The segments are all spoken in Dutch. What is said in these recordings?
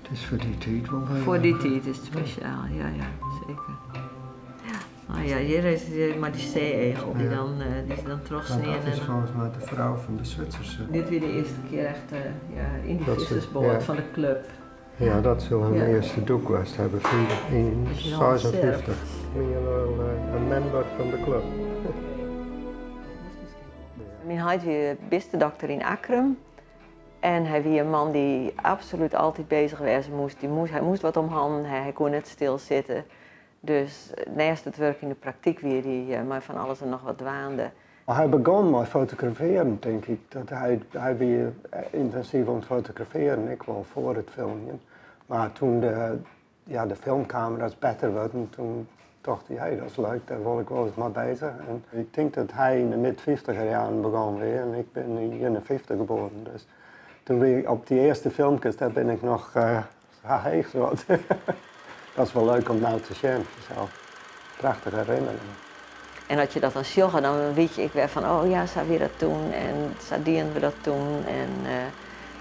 Het is voor die tijd wel heel Voor die tijd is het speciaal, ja, zeker. Ah ja, hier is maar die zeeegel die ze dan terugzien. Dat is volgens mij de vrouw van de Zwitserse. Dit weer de eerste keer echt in die vissersboot van de club. Ja, dat zou hun eerste doek was hebben in 56. Een member van de club. Mijn huid was bistendokter in Akrum. En hij was een man die absoluut altijd bezig was. Hij moest wat omhanden, hij kon niet stilzitten. Dus naast het werk in de praktijk weer hij maar van alles en nog wat dwaande. Hij begon met fotograferen, denk ik. Dat hij weer intensief aan het fotograferen, ik wel voor het filmen. Maar toen de filmcamera's beter werden, toen dacht hij, hey, dat is leuk, daar wil ik wel eens mee bezig. En ik denk dat hij in de mid-50er jaren begon weer en ik ben in 51 geboren. Dus toen weer op die eerste filmpjes, daar ben ik nog heeg. Dat is wel leuk om nou te zien. Zo. Prachtige herinneringen. En als je dat dan zag, dan weet ik weer van, oh ja, zou we dat doen en zouden we dat doen. En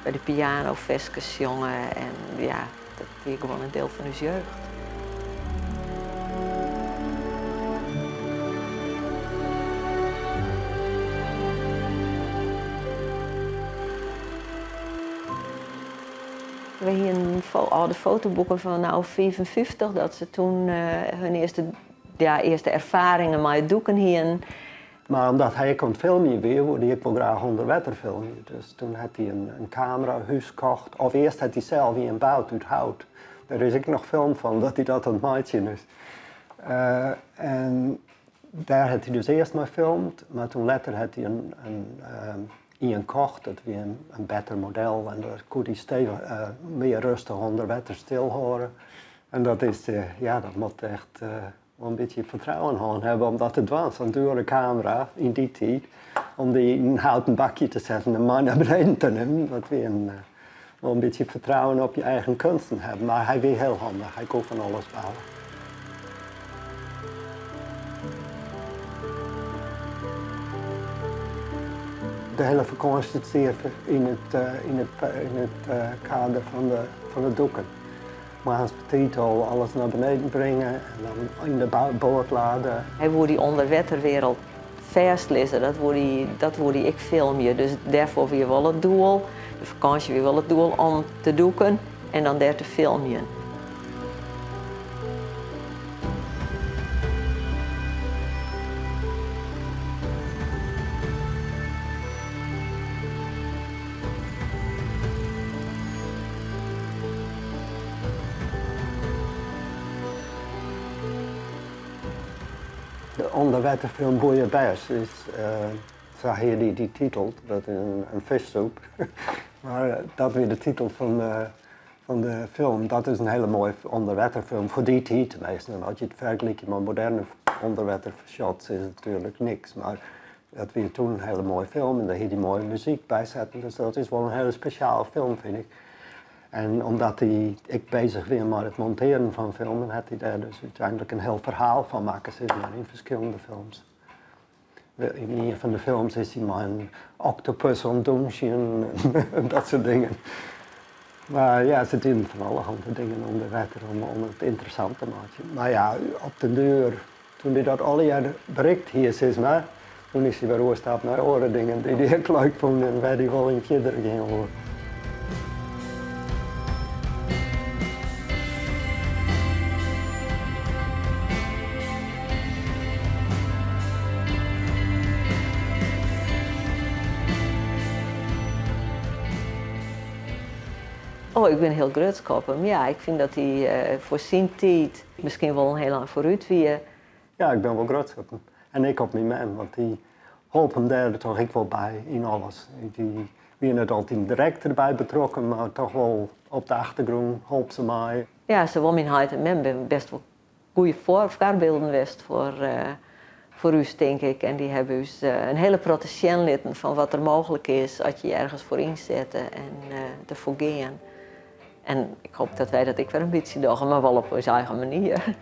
bij de pianofestjes jongen en ja, dat is gewoon een deel van uw jeugd. We hebben oude fotoboeken van nou 55, dat ze toen hun eerste ervaringen met doeken hadden. Maar omdat hij kon filmen weer, wilde ik wel graag onder water filmen. Dus toen had hij een camerahuis gekocht. Of eerst had hij zelf een bouwt uit hout. Daar is ik nog film van, dat hij dat aan het maken is. En daar had hij dus eerst maar gefilmd. Maar toen later had hij een gekocht, dat weer een beter model. En daar kon hij stevig, meer rustig onder water stilhouden. En dat is, dat moet echt wel een beetje vertrouwen aan hebben om dat te doen. Zo'n dure camera in die tijd, om die in een houten bakje te zetten en maar naar beneden te nemen. Dat weer wel een beetje vertrouwen op je eigen kunsten hebben. Maar hij weer heel handig, hij kon van alles bouwen. De hele vakantie zit zeer in het kader van de doeken. Maar als petit al alles naar beneden brengen en dan in de boot laden. Hij wil die onderwaterwereld vastlezen, dat wil ik filmen. Dus daarvoor weer wel het doel, de vakantie weer wel het doel om te doeken en dan daar te filmen. De onderwaterfilm Bouillabaisse is, zag je die titel, dat is een vissoep. Maar dat weer de titel van de film, dat is een hele mooie onderwaterfilm, voor die tijd tenminste. En als je het vergelijkt met moderne onderwatershots is het natuurlijk niks. Maar dat weer toen een hele mooie film en daar hier die mooie muziek bij zetten. Dus dat is wel een hele speciale film, vind ik. En omdat ik bezig ben met het monteren van filmen, had hij daar dus uiteindelijk een heel verhaal van maken in verschillende films. In een van de films is hij maar een octopus aan het douchen en dat soort dingen. Maar ja, ze doen van alle handen dingen onder water om het interessant te maken. Maar ja, op de deur, toen hij dat alle jaren bereikt hier is maar, toen is hij weer overgestapt naar andere dingen die hij leuk vond en waar hij wel een keer ging horen. Oh, ik ben heel grutsk op hem. Ja, ik vind dat hij voor zijn tijd misschien wel een heel lang vooruit weer. Ja, ik ben wel grutsk op hem. En ik op mijn man, want die hielp hem daar toch ik wel bij in alles. Die waren niet altijd direct erbij betrokken, maar toch wel op de achtergrond hielp ze mij. Ja, zowel mijn huid en men zijn best wel goede voorbeelden geweest voor u, denk ik. En die hebben dus een hele protestant litten van wat er mogelijk is als je je ergens voor inzet en ervoor gaan. En ik hoop dat wij dat ik weer een beetje doen, maar wel op onze eigen manier.